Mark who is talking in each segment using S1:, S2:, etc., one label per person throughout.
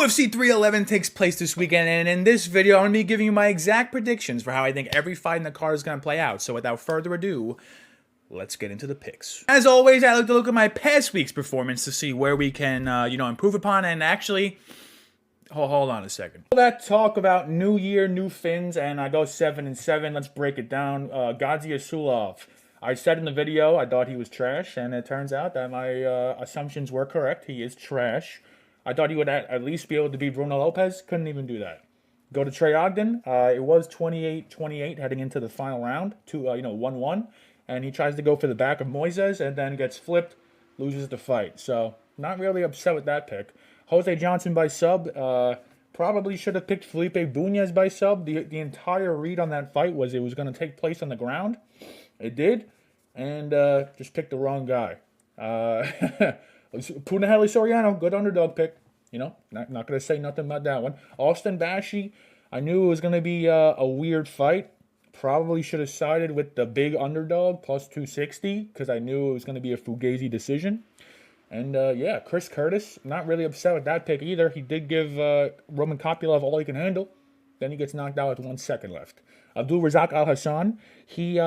S1: UFC 311 takes place this weekend, and in this video, I'm going to be giving you my exact predictions for how I think every fight in the card is going to play out. So without further ado, let's get into the picks. As always, I like to look at my past week's performance to see where we can, improve upon, and actually... Hold on a second. All that talk about new year, new fins, and I go 7-7. Let's break it down. Gadzia Sulov. I said in the video I thought he was trash, and it turns out that my assumptions were correct. He is trash. I thought he would at least be able to beat Bruno Lopez. Couldn't even do that. Go to Trey Ogden. It was 28-28 heading into the final round. 1-1. And he tries to go for the back of Moises and then gets flipped, loses the fight. So, not really upset with that pick. Jose Johnson by sub. Probably should have picked Felipe Bunez by sub. The entire read on that fight was it was going to take place on the ground. It did. And just picked the wrong guy. Punahele Soriano, good underdog pick. Not going to say nothing about that one. Austin Bashi, I knew it was going to be a weird fight. Probably should have sided with the big underdog, plus 260, because I knew it was going to be a Fugazi decision. And, Chris Curtis, not really upset with that pick either. He did give Roman Kopylov all he can handle. Then he gets knocked out with 1 second left. Abdul Razak Al Hassan, he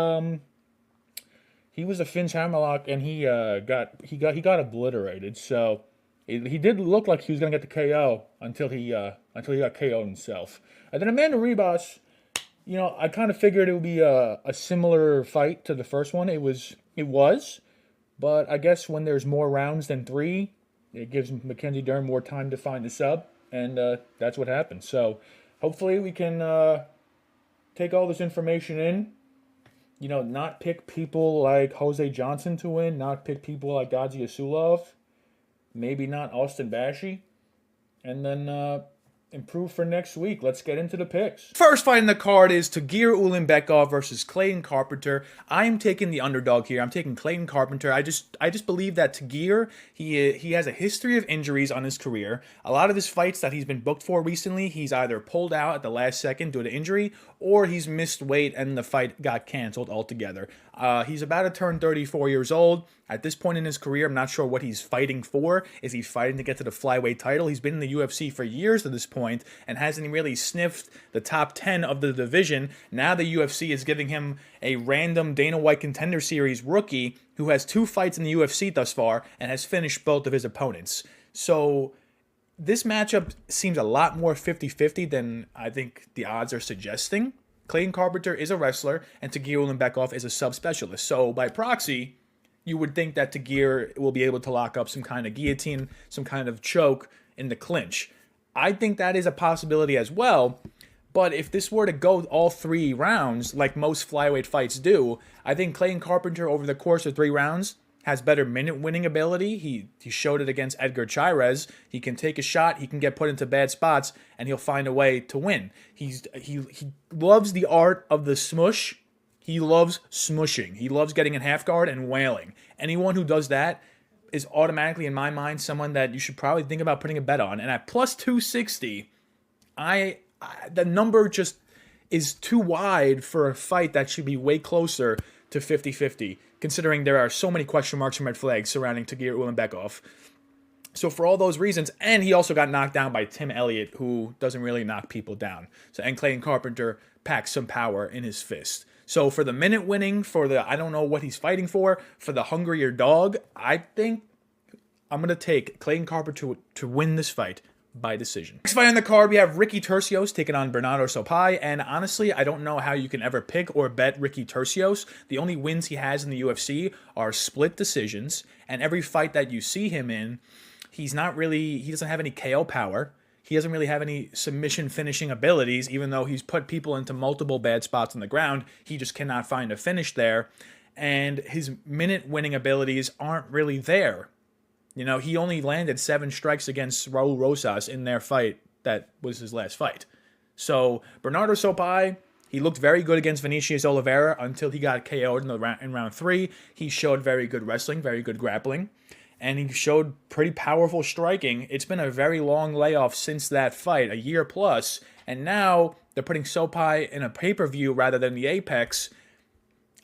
S1: was a Finch Hammerlock, and he got obliterated. So he did look like he was going to get the KO until he got KO'd himself. And then Amanda Ribas, I kind of figured it would be a similar fight to the first one. It was. But I guess when there's more rounds than 3, it gives Mackenzie Dern more time to find the sub, and that's what happened. So hopefully we can take all this information in, not pick people like Jose Johnson to win, not pick people like Gadzia Sulov, maybe not Austin Bashi, and then improve for next week. Let's get into the picks. First fight in the card is Tagir Ulanbekov versus Clayton Carpenter. I am taking the underdog here. I'm taking Clayton Carpenter. I just believe that Tagir, he has a history of injuries on his career. A lot of his fights that he's been booked for recently, he's either pulled out at the last second due to injury, or he's missed weight and the fight got canceled altogether. He's about to turn 34 years old. At this point in his career, I'm not sure what he's fighting for. Is he fighting to get to the flyweight title? He's been in the UFC for years at this point and hasn't really sniffed the top 10 of the division. Now the UFC is giving him a random Dana White Contender Series rookie who has 2 fights in the UFC thus far and has finished both of his opponents. So this matchup seems a lot more 50-50 than I think the odds are suggesting. Clayton Carpenter is a wrestler, and Tagir Ulanbekov is a subspecialist. So by proxy, you would think that Tagir will be able to lock up some kind of guillotine, some kind of choke in the clinch. I think that is a possibility as well. But if this were to go all 3 rounds, like most flyweight fights do, I think Clayton Carpenter over the course of 3 rounds has better minute-winning ability. He showed it against Edgar Chairez. He can take a shot, he can get put into bad spots, and he'll find a way to win. He loves the art of the smush. He loves smushing. He loves getting in half guard and wailing. Anyone who does that is automatically, in my mind, someone that you should probably think about putting a bet on. And at plus 260, the number just is too wide for a fight that should be way closer to 50-50, considering there are so many question marks and red flags surrounding Tagir Ulanbekov. So for all those reasons, and he also got knocked down by Tim Elliott, who doesn't really knock people down. And Clayton Carpenter packs some power in his fist. So for the minute winning, for the I don't know what he's fighting for the hungrier dog, I think I'm going to take Clayton Carpenter to win this fight by decision. Next fight on the card, we have Ricky Turcios taking on Bernardo Sopaj, and honestly, I don't know how you can ever pick or bet Ricky Turcios. The only wins he has in the UFC are split decisions, and every fight that you see him in, he doesn't have any KO power. He doesn't really have any submission finishing abilities, even though he's put people into multiple bad spots on the ground. He just cannot find a finish there, and his minute winning abilities aren't really there. He only landed 7 strikes against Raul Rosas in their fight. That was his last fight. So Bernardo Sopaj, he looked very good against Vinicius Oliveira until he got KO'd in round 3. He showed very good wrestling, very good grappling, and he showed pretty powerful striking. It's been a very long layoff since that fight, a year plus, and now they're putting Sopaj in a pay-per-view rather than the Apex.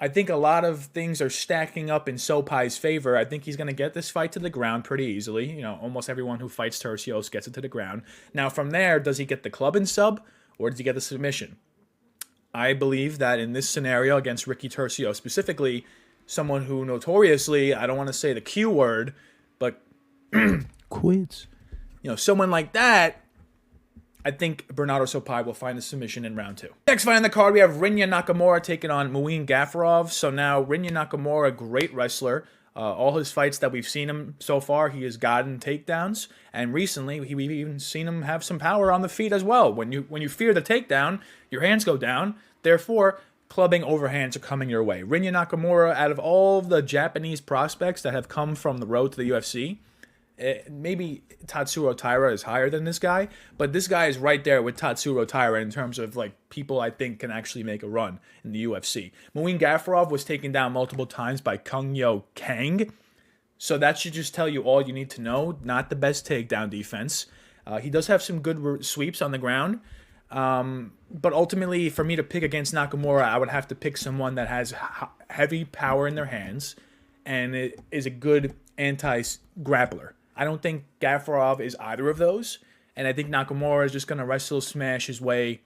S1: I think a lot of things are stacking up in Sopaj's favor. I think he's going to get this fight to the ground pretty easily. You know, almost everyone who fights Turcios gets it to the ground. Now, from there, does he get the club and sub, or does he get the submission? I believe that in this scenario against Ricky Turcios specifically, someone who notoriously, I don't want to say the Q word, but
S2: quits.
S1: You know, someone like that, I think Bernardo Sopaj will find a submission in round 2. Next fight on the card, we have Rinya Nakamura taking on Muin Gafurov. So now, Rinya Nakamura, great wrestler. All his fights that we've seen him so far, he has gotten takedowns. And recently, we've even seen him have some power on the feet as well. When you fear the takedown, your hands go down. Therefore, clubbing overhands are coming your way. Rinya Nakamura, out of all the Japanese prospects that have come from the road to the UFC, maybe Tatsuro Taira is higher than this guy, but this guy is right there with Tatsuro Taira in terms of like people I think can actually make a run in the UFC. Muin Gafurov was taken down multiple times by Kung Yo Kang, so that should just tell you all you need to know. Not the best takedown defense. He does have some good sweeps on the ground, but ultimately for me to pick against Nakamura, I would have to pick someone that has heavy power in their hands and it is a good anti-grappler. I don't think Gafurov is either of those, and I think Nakamura is just going to wrestle smash his way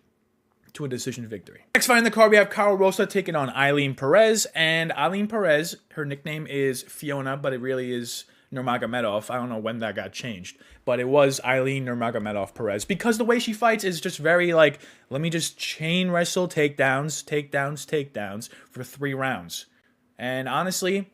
S1: to a decision victory. Next fight in the card, we have Karol Rosa taking on Ailin Perez, and Ailin Perez, her nickname is Fiona, but it really is Nurmagomedov. I don't know when that got changed, but it was Ailin Nurmagomedov Perez, because the way she fights is just very like, let me just chain wrestle takedowns for 3 rounds. And honestly,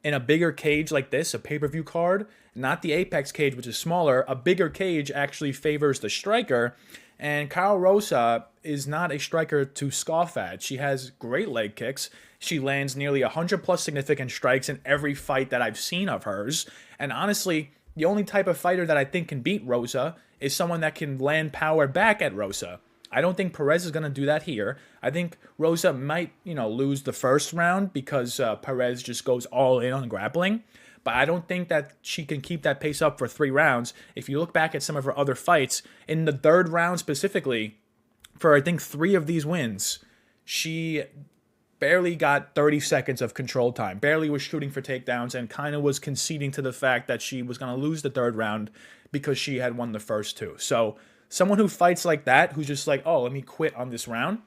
S1: in a bigger cage like this, a pay-per-view card, not the Apex cage, which is smaller, a bigger cage actually favors the striker, and Karol Rosa is not a striker to scoff at. She has great leg kicks. She lands nearly 100+ significant strikes in every fight that I've seen of hers, and honestly, the only type of fighter that I think can beat Rosa is someone that can land power back at Rosa. I don't think Perez is going to do that here. I think Rosa might, lose the first round because Perez just goes all in on grappling. But I don't think that she can keep that pace up for 3 rounds. If you look back at some of her other fights, in the 3rd round specifically, for I think 3 of these wins, she barely got 30 seconds of control time, barely was shooting for takedowns, and kind of was conceding to the fact that she was going to lose the 3rd round because she had won the first 2. So someone who fights like that, who's just like, oh, let me quit on this round,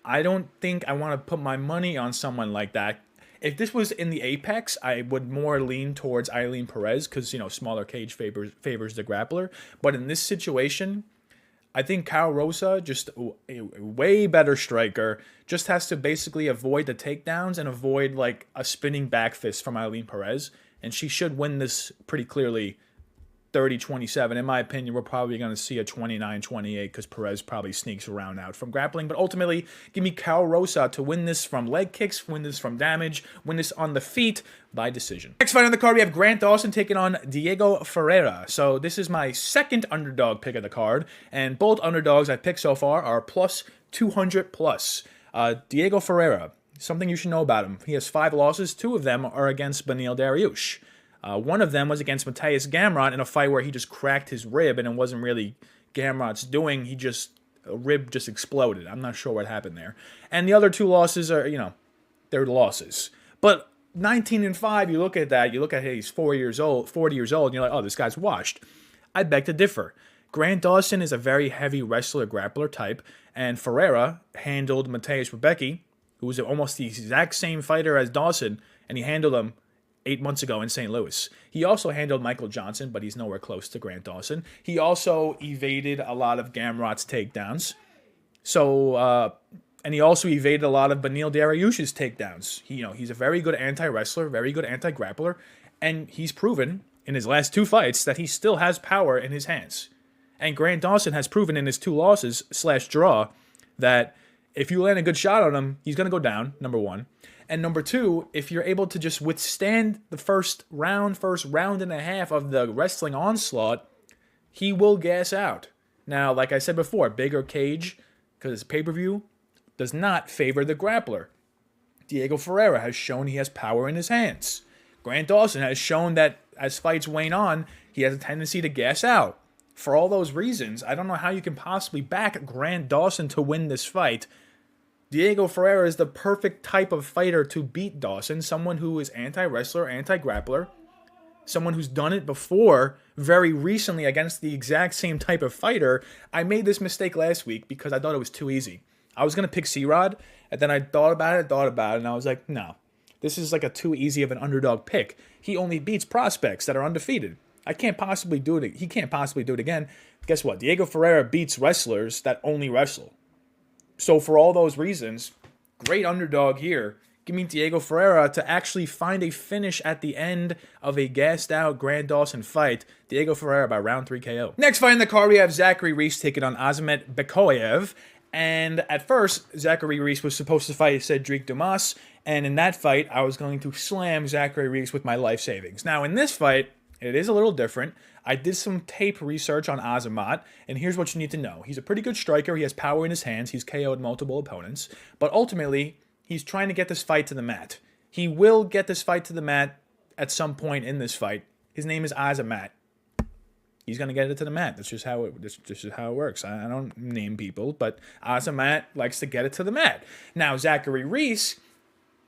S1: I don't think I want to put my money on someone like that. If this was in the Apex, I would more lean towards Ailin Perez because, smaller cage favors the grappler. But in this situation, I think Karol Rosa, just a way better striker, just has to basically avoid the takedowns and avoid like a spinning back fist from Ailin Perez. And she should win this pretty clearly 30-27. In my opinion, we're probably going to see a 29-28 because Perez probably sneaks around out from grappling. But ultimately, give me Karol Rosa to win this from leg kicks, win this from damage, win this on the feet by decision. Next fight on the card, we have Grant Dawson taking on Diego Ferreira. So this is my 2nd underdog pick of the card, and both underdogs I picked so far are plus 200+. Diego Ferreira, something you should know about him. He has 5 losses. 2 of them are against Beniel Dariush. One of them was against Matthias Gamrot in a fight where he just cracked his rib, and it wasn't really Gamrot's doing. A rib just exploded. I'm not sure what happened there. And the other 2 losses are, they're losses. But 19-5, you look at that, hey, he's 40 years old, and you're like, oh, this guy's washed. I beg to differ. Grant Dawson is a very heavy wrestler, grappler type, and Ferreira handled Mateusz Rebecki, who was almost the exact same fighter as Dawson, and he handled him 8 months ago in St. Louis. He also handled Michael Johnson, but he's nowhere close to Grant Dawson. He also evaded a lot of Gamrot's takedowns. And he also evaded a lot of Beniel Dariush's takedowns. He's a very good anti-wrestler, very good anti-grappler, and he's proven in his last 2 fights that he still has power in his hands. And Grant Dawson has proven in his 2 losses / draw that if you land a good shot on him, he's going to go down, number 1. And number 2, if you're able to just withstand the first round and a half of the wrestling onslaught, he will gas out. Now, like I said before, bigger cage, because it's pay-per-view, does not favor the grappler. Diego Ferreira has shown he has power in his hands. Grant Dawson has shown that as fights wane on, he has a tendency to gas out. For all those reasons, I don't know how you can possibly back Grant Dawson to win this fight. Diego Ferreira is the perfect type of fighter to beat Dawson, someone who is anti-wrestler, anti-grappler, someone who's done it before very recently against the exact same type of fighter. I made this mistake last week because I thought it was too easy. I was going to pick C-Rod, and then I thought about it, and I was like, no, this is like a too easy of an underdog pick. He only beats prospects that are undefeated. I can't possibly do it. He can't possibly do it again. Guess what? Diego Ferreira beats wrestlers that only wrestle. So for all those reasons, great underdog here. Give me Diego Ferreira to actually find a finish at the end of a gassed out Grand Dawson fight. Diego Ferreira by round 3 KO. Next fight in the card, we have Zachary Reese taking on Azamat Bekoyev. And at first, Zachary Reese was supposed to fight Cedric Dumas. And in that fight, I was going to slam Zachary Reese with my life savings. Now in this fight, it is a little different. I did some tape research on Azamat, and here's what you need to know. He's a pretty good striker. He has power in his hands. He's KO'd multiple opponents. But ultimately, he's trying to get this fight to the mat. He will get this fight to the mat at some point in this fight. His name is Azamat. He's going to get it to the mat. That's just how it works. I don't name people, but Azamat likes to get it to the mat. Now, Zachary Reese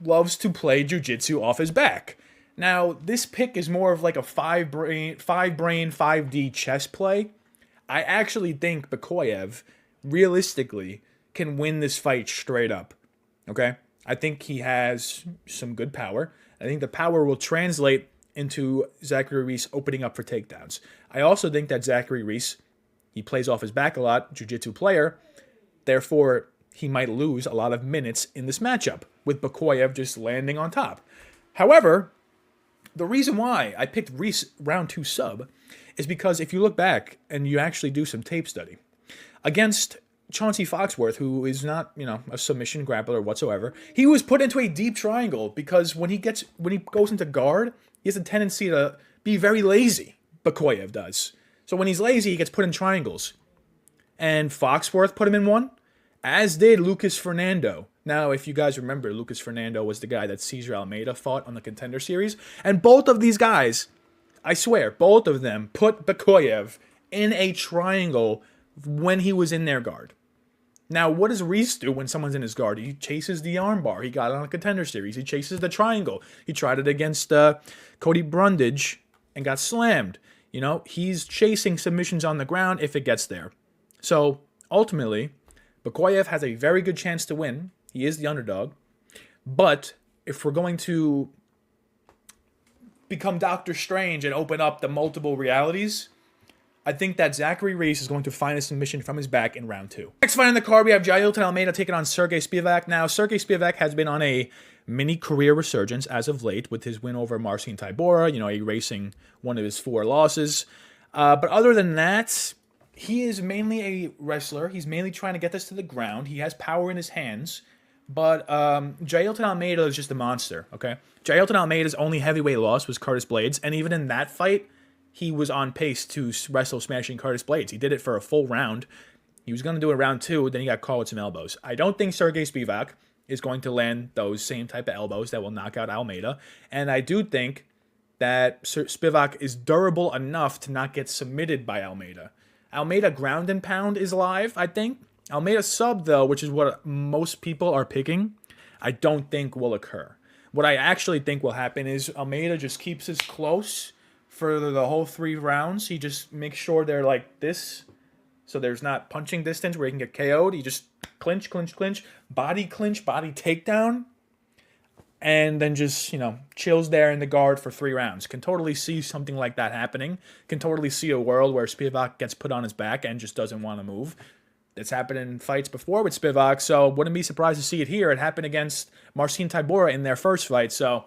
S1: loves to play jiu-jitsu off his back. Now, this pick is more of like a 5-D chess play. I actually think Bekoyev, realistically, can win this fight straight up. Okay? I think he has some good power. I think the power will translate into Zachary Reese opening up for takedowns. I also think that Zachary Reese, he plays off his back a lot, jiu-jitsu player. Therefore, he might lose a lot of minutes in this matchup with Bekoyev just landing on top. However, the reason why I picked Reese round 2 sub is because if you look back and you actually do some tape study against Chauncey Foxworth, who is not, a submission grappler whatsoever, he was put into a deep triangle because when he goes into guard, he has a tendency to be very lazy. Bekoyev does. So when he's lazy, he gets put in triangles. And Foxworth put him in one, as did Lucas Fernando. Now, if you guys remember, Lucas Fernando was the guy that Cesar Almeida fought on the Contender Series. And both of these guys, I swear, both of them put Bekoyev in a triangle when he was in their guard. Now, what does Reese do when someone's in his guard? He chases the armbar. He got it on a Contender Series. He chases the triangle. He tried it against Cody Brundage and got slammed. He's chasing submissions on the ground if it gets there. So, ultimately, Bekoyev has a very good chance to win. He is the underdog. But if we're going to become Doctor Strange and open up the multiple realities, I think that Zachary Reese is going to find a submission from his back in round 2. Next fight in the card, we have Jailton Almeida taking on Sergey Spivak. Now, Sergey Spivak has been on a mini career resurgence as of late with his win over Marcin Tybura, erasing one of his 4 losses. But other than that, he is mainly a wrestler. He's mainly trying to get this to the ground. He has power in his hands. But Jailton Almeida is just a monster, okay? Jailton Almeida's only heavyweight loss was Curtis Blades, and even in that fight, he was on pace to wrestle smashing Curtis Blades. He did it for a full round. He was going to do it round 2, then he got caught with some elbows. I don't think Sergey Spivak is going to land those same type of elbows that will knock out Almeida, and I do think that Spivak is durable enough to not get submitted by Almeida. Almeida ground and pound is live, I think. Almeida sub, though, which is what most people are picking, I don't think will occur. What I actually think will happen is Almeida just keeps us close for the whole 3 rounds. He just makes sure they're like this, so there's not punching distance where he can get KO'd. He just clinch, body takedown, and then just, chills there in the guard for 3 rounds. Can totally see something like that happening. Can totally see a world where Spivak gets put on his back and just doesn't want to move. It's happened in fights before with Spivak, so wouldn't be surprised to see it here. It happened against Marcin Tybura in their first fight. So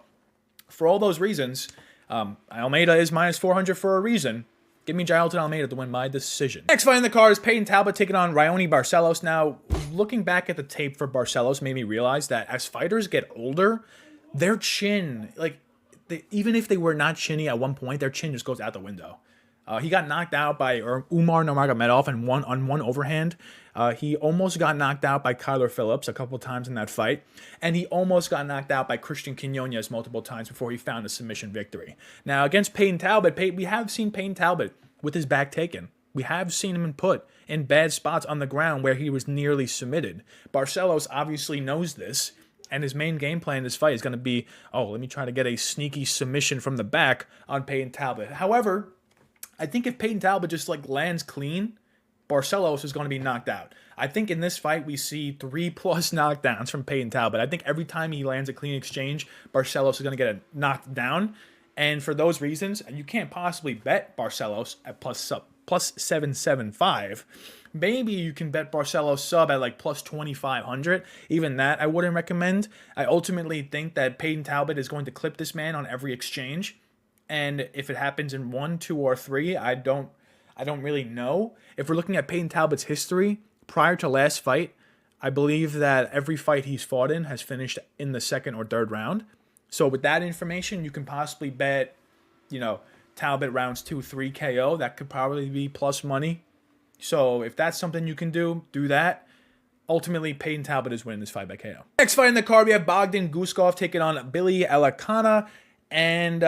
S1: for all those reasons, Almeida is minus 400 for a reason. Give me Jailton Almeida to win my decision. Next fight in the card is Payton Talbott taking on Raoni Barcelos. Now, looking back at the tape for Barcelos made me realize that as fighters get older, their chin, even if they were not chinny at one point, their chin just goes out the window. He got knocked out by Umar Nurmagomedov on one overhand. He almost got knocked out by Kyler Phillips a couple times in that fight. And he almost got knocked out by Christian Quinones multiple times before he found a submission victory. Now, against Payton Talbott, we have seen Payton Talbott with his back taken. We have seen him put in bad spots on the ground where he was nearly submitted. Barcelos obviously knows this, and his main game plan in this fight is going to be, let me try to get a sneaky submission from the back on Payton Talbott. However, I think if Payton Talbott just lands clean, Barcelos is going to be knocked out. I think in this fight we see 3+ knockdowns from Payton Talbott. I think every time he lands a clean exchange, Barcelos is going to get knocked down. And for those reasons, you can't possibly bet Barcelos at plus 775. Maybe you can bet Barcelos sub at plus 2,500. Even that I wouldn't recommend. I ultimately think that Payton Talbott is going to clip this man on every exchange. And if it happens in 1, 2, or 3, I don't really know. If we're looking at Payton Talbott's history prior to last fight, I believe that every fight he's fought in has finished in the 2nd or 3rd round. So with that information, you can possibly bet, Talbott rounds 2, 3 KO. That could probably be plus money. So if that's something you can do that. Ultimately, Payton Talbott is winning this fight by KO. Next fight in the card, we have Bogdan Guskov taking on Billy Alakana. And,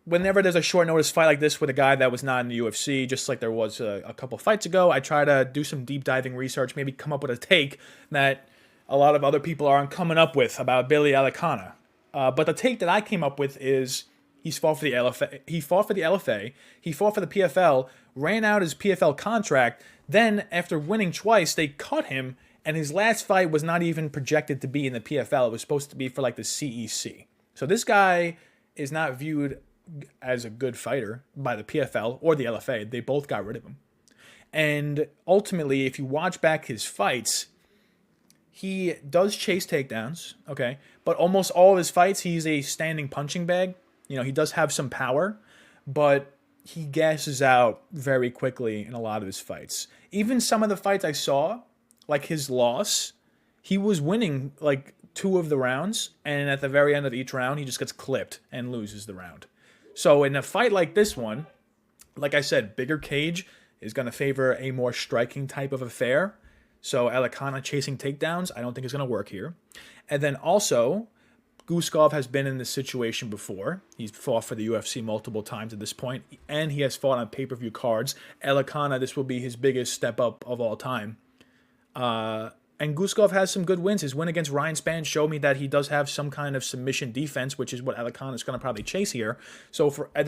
S1: whenever there's a short notice fight like this with a guy that was not in the UFC, just like there was a couple fights ago, I try to do some deep diving research, maybe come up with a take that a lot of other people aren't coming up with about Billy Alakana. But the take that I came up with is he fought for the LFA, he fought for the PFL, ran out his PFL contract, then after winning twice, they cut him, and his last fight was not even projected to be in the PFL. It was supposed to be for the CEC. So this guy is not viewed as a good fighter by the PFL or the LFA. They both got rid of him. And ultimately, if you watch back his fights, he does chase takedowns, okay? But almost all of his fights, he's a standing punching bag. He does have some power, but he gasses out very quickly in a lot of his fights. Even some of the fights I saw, like his loss, he was winning 2 of the rounds, and at the very end of each round, he just gets clipped and loses the round. So in a fight like this one, like I said, bigger cage is going to favor a more striking type of affair. So Alakana chasing takedowns, I don't think is going to work here. And then also, Guskov has been in this situation before. He's fought for the UFC multiple times at this point, and he has fought on pay-per-view cards. Alakana, this will be his biggest step up of all time. And Guskov has some good wins. His win against Ryan Spann showed me that he does have some kind of submission defense, which is what Alakana is going to probably chase here. So what I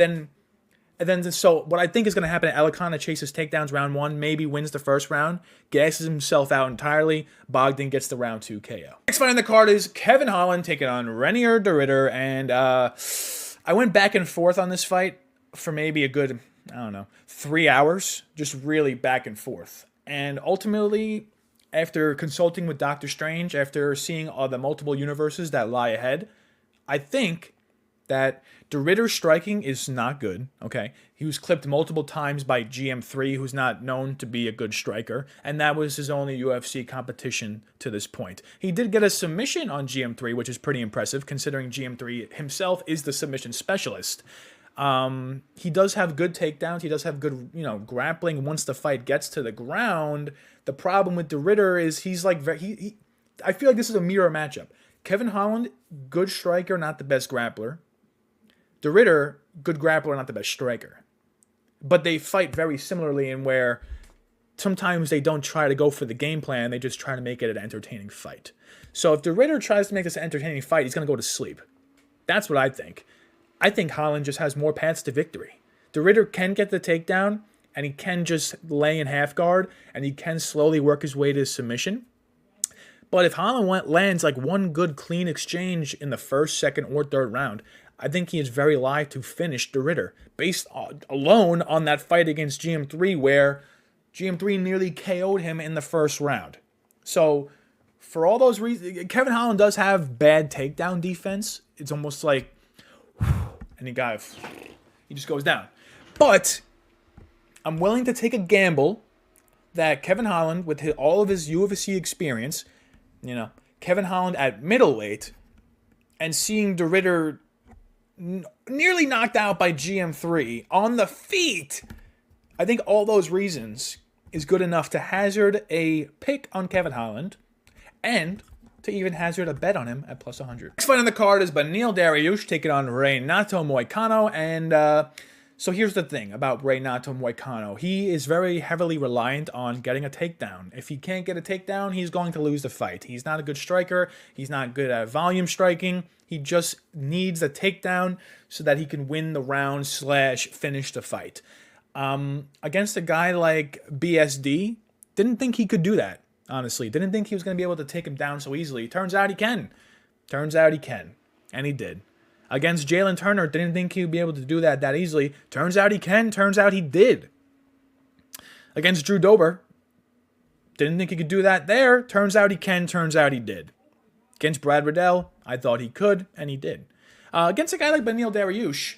S1: think is going to happen, Alakana chases takedowns round 1, maybe wins the first round, gasses himself out entirely. Bogdan gets the round 2 KO. Next fight on the card is Kevin Holland taking on Reinier de Ridder, and I went back and forth on this fight for maybe a good, 3 hours, just really back and forth. And ultimately, after consulting with Doctor Strange, after seeing all the multiple universes that lie ahead, I think that de Ridder's striking is not good, okay? He was clipped multiple times by GM3, who's not known to be a good striker, and that was his only UFC competition to this point. He did get a submission on GM3, which is pretty impressive, considering GM3 himself is the submission specialist. He does have good takedowns. He does have good, grappling once the fight gets to the ground. The problem with de Ridder is he's I feel like this is a mirror matchup. Kevin Holland, good striker, not the best grappler. De Ridder, good grappler, not the best striker. But they fight very similarly in where sometimes they don't try to go for the game plan. They just try to make it an entertaining fight. So if de Ridder tries to make this an entertaining fight, he's going to go to sleep. That's what I think. I think Holland just has more paths to victory. De Ridder can get the takedown, and he can just lay in half guard, and he can slowly work his way to submission. But if Holland lands one good clean exchange in the 1st, 2nd, or 3rd round, I think he is very live to finish de Ridder, based alone on that fight against GM3, where GM3 nearly KO'd him in the 1st round. So, for all those reasons, Kevin Holland does have bad takedown defense. It's almost like, and he just goes down. But I'm willing to take a gamble that Kevin Holland, with all of his UFC experience, Kevin Holland at middleweight, and seeing de Ridder nearly knocked out by GM3 on the feet, I think all those reasons is good enough to hazard a pick on Kevin Holland and to even hazard a bet on him at plus 100. Next fight on the card is Beniel Dariush taking on Renato Moicano, and
S3: So here's the thing about Renato Moicano. He is very heavily reliant on getting a takedown. If he can't get a takedown, he's going to lose the fight. He's not a good striker. He's not good at volume striking. He just needs a takedown so that he can win the round / finish the fight. Against a guy like BSD, didn't think he could do that, honestly. Didn't think he was going to be able to take him down so easily. Turns out he can. And he did. Against Jalen Turner, didn't think he would be able to do that easily. Turns out he can. Turns out he did. Against Drew Dober, didn't think he could do that there. Turns out he can. Turns out he did. Against Brad Riddell, I thought he could, and he did. Against a guy like Beniel Dariush,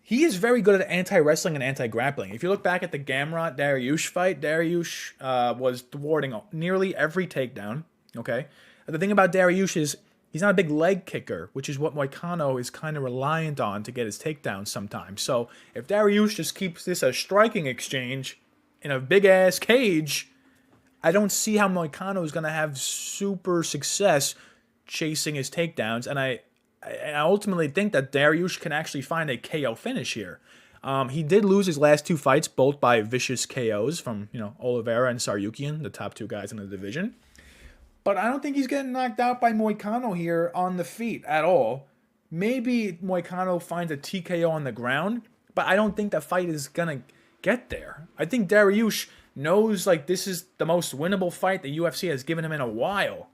S3: he is very good at anti-wrestling and anti-grappling. If you look back at the Gamrot-Dariush fight, Dariush was thwarting nearly every takedown. Okay? The thing about Dariush is he's not a big leg kicker, which is what Moicano is kind of reliant on to get his takedowns sometimes. So if Dariush just keeps this a striking exchange in a big-ass cage, I don't see how Moicano is going to have super success chasing his takedowns. And I ultimately think that Dariush can actually find a KO finish here. He did lose his last 2 fights, both by vicious KOs from Oliveira and Tsarukyan, the top 2 guys in the division. But I don't think he's getting knocked out by Moicano here on the feet at all. Maybe Moicano finds a TKO on the ground, but I don't think that fight is going to get there. I think Dariush knows this is the most winnable fight the UFC has given him in a while.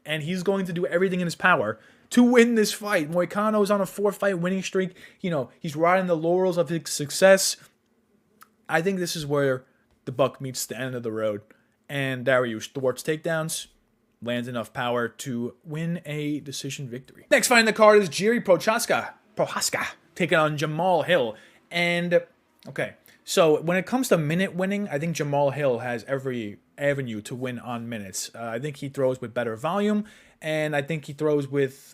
S3: And he's going to do everything in his power to win this fight. Moicano's on a 4-fight winning streak. He's riding the laurels of his success. I think this is where the buck meets the end of the road. And Dariush thwarts takedowns, lands enough power to win a decision victory. Next fight in the card is Jiri Prochazka taking on Jamahal Hill. And, okay, so when it comes to minute winning, I think Jamahal Hill has every avenue to win on minutes. I think he throws with better volume, and I think he throws with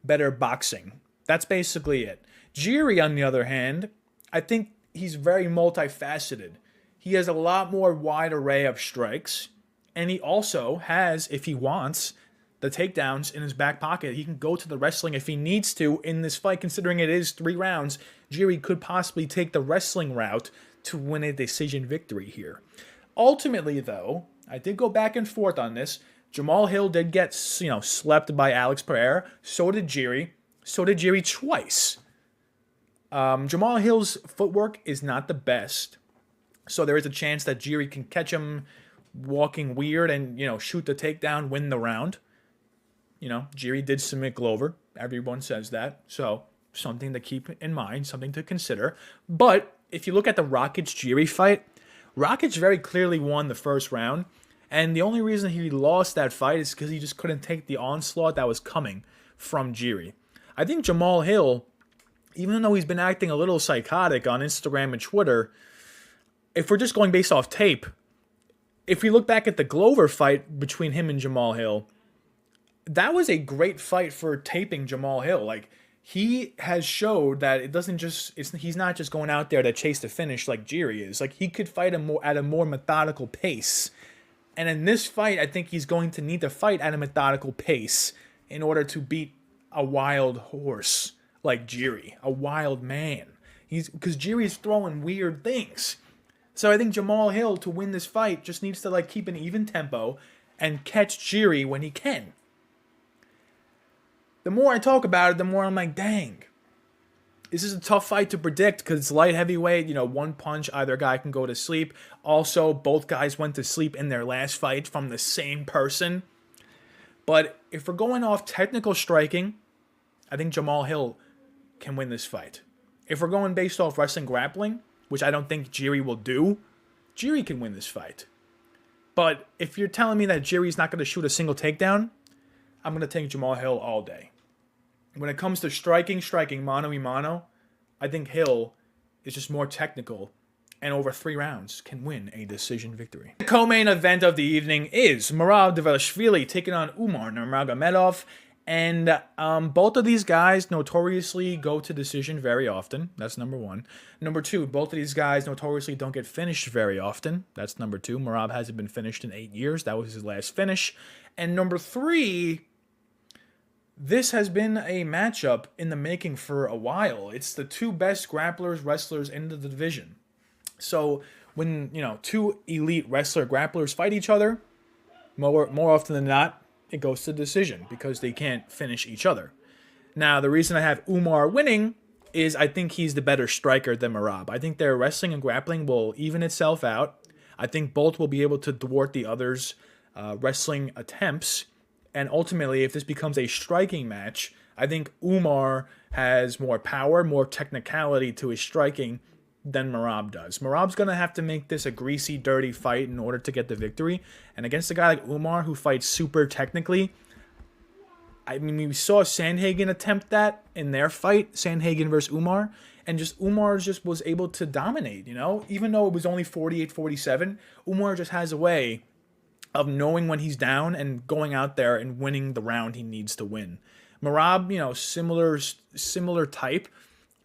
S3: better boxing. That's basically it. Jiri, on the other hand, I think he's very multifaceted. He has a lot more wide array of strikes. And he also has, if he wants, the takedowns in his back pocket. He can go to the wrestling if he needs to in this fight, considering it is 3 rounds. Jiri could possibly take the wrestling route to win a decision victory here. Ultimately, though, I did go back and forth on this. Jamahal Hill did get, slept by Alex Pereira. So did Jiri. So did Jiri twice. Jamahal Hill's footwork is not the best. So there is a chance that Jiri can catch him walking weird and, shoot the takedown, win the round. Jiri did submit Glover. Everyone says that. So, something to keep in mind, something to consider. But, if you look at the Rakic-Jiri fight, Rakic very clearly won the first round. And the only reason he lost that fight is because he just couldn't take the onslaught that was coming from Jiri. I think Jamahal Hill, even though he's been acting a little psychotic on Instagram and Twitter, if we're just going based off tape, if we look back at the Glover fight between him and Jamahal Hill, that was a great fight for taping Jamahal Hill. He has showed that he's not just going out there to chase the finish like Jiri is. He could fight at a more methodical pace. And in this fight, I think he's going to need to fight at a methodical pace in order to beat a wild horse like Jiri, a wild man. Because Jiri's throwing weird things. So I think Jamahal Hill, to win this fight, just needs to keep an even tempo and catch Jiri when he can. The more I talk about it, the more I'm like, dang. This is a tough fight to predict because it's light heavyweight. One punch, either guy can go to sleep. Also, both guys went to sleep in their last fight from the same person. But if we're going off technical striking, I think Jamahal Hill can win this fight. If we're going based off wrestling grappling, which I don't think Jiri will do, Jiri can win this fight. But if you're telling me that Jiri's not going to shoot a single takedown, I'm going to take Jamahal Hill all day. When it comes to striking mano-a-mano, I think Hill is just more technical and over 3 rounds can win a decision victory. The co-main event of the evening is Merab Dvalishvili taking on Umar Nurmagomedov. And both of these guys notoriously go to decision very often. That's number 1. Number 2, both of these guys notoriously don't get finished very often. That's number 2. Merab hasn't been finished in 8 years. That was his last finish. And number 3, this has been a matchup in the making for a while. It's the two best grapplers, wrestlers in the division. So when, two elite wrestler grapplers fight each other, more often than not, it goes to decision because they can't finish each other. Now, the reason I have Umar winning is I think he's the better striker than Merab. I think their wrestling and grappling will even itself out. I think both will be able to thwart the other's wrestling attempts. And ultimately, if this becomes a striking match, I think Umar has more power, more technicality to his striking than Merab does. Merab's going to have to make this a greasy, dirty fight in order to get the victory. And against a guy like Umar who fights super technically, I mean, we saw Sandhagen attempt that in their fight, Sandhagen versus Umar, and Umar just was able to dominate, Even though it was only 48-47, Umar just has a way of knowing when he's down and going out there and winning the round he needs to win. Merab, similar type,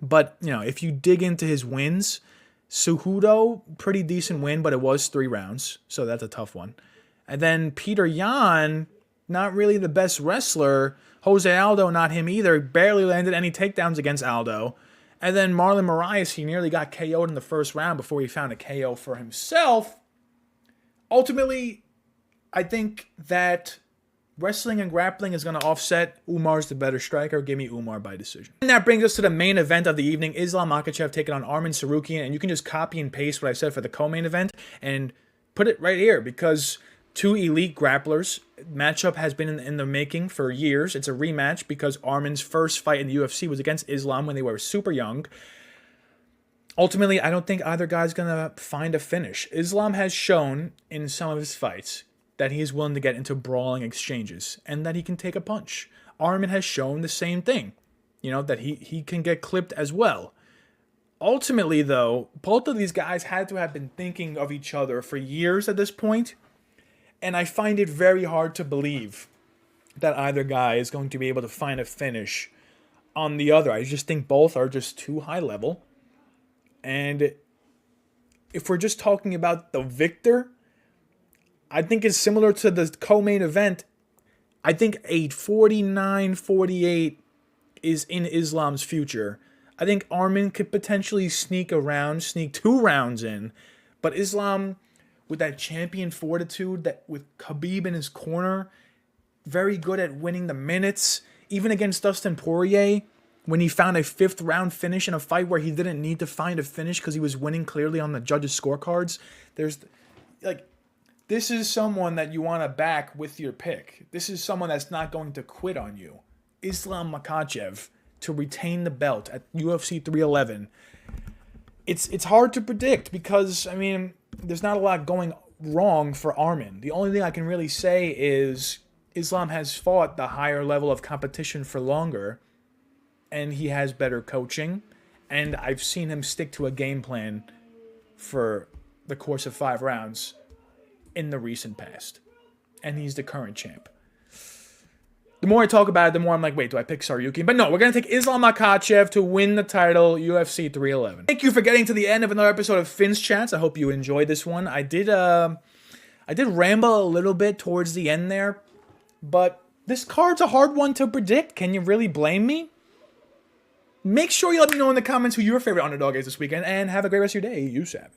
S3: but, if you dig into his wins, Cejudo, pretty decent win, but it was 3 rounds, so that's a tough one. And then Peter Yan, not really the best wrestler. Jose Aldo, not him either, barely landed any takedowns against Aldo. And then Marlon Moraes, he nearly got KO'd in the first round before he found a KO for himself. Ultimately, I think that wrestling and grappling is going to offset. Umar's the better striker. Give me Umar by decision. And that brings us to the main event of the evening. Islam Makhachev taking on Arman Tsarukyan. And you can just copy and paste what I said for the co-main event and put it right here because two elite grapplers. Matchup has been in the making for years. It's a rematch because Arman's first fight in the UFC was against Islam when they were super young. Ultimately, I don't think either guy's going to find a finish. Islam has shown in some of his fights that he is willing to get into brawling exchanges and that he can take a punch. Arman has shown the same thing, that he can get clipped as well. Ultimately, though, both of these guys had to have been thinking of each other for years at this point, and I find it very hard to believe that either guy is going to be able to find a finish on the other. I just think both are just too high level. And if we're just talking about the victor, I think it's similar to the co-main event. I think a 49-48 is in Islam's future. I think Arman could potentially sneak 2 rounds in. But Islam, with that champion fortitude, that with Khabib in his corner, very good at winning the minutes. Even against Dustin Poirier, when he found a 5th round finish in a fight where he didn't need to find a finish because he was winning clearly on the judges' scorecards. This is someone that you want to back with your pick. This is someone that's not going to quit on you. Islam Makhachev to retain the belt at UFC 311. It's hard to predict because, there's not a lot going wrong for Arman. The only thing I can really say is Islam has fought the higher level of competition for longer, and he has better coaching, and I've seen him stick to a game plan for the course of 5 rounds in the recent past. And he's the current champ. The more I talk about it, the more I'm like, wait, do I pick Tsarukyan? But no, we're going to take Islam Makhachev to win the title, UFC 311. Thank you for getting to the end of another episode of Finn's Chats. I hope you enjoyed this one. I did ramble a little bit towards the end there, but this card's a hard one to predict. Can you really blame me? Make sure you let me know in the comments who your favorite underdog is this weekend, and have a great rest of your day. You savage.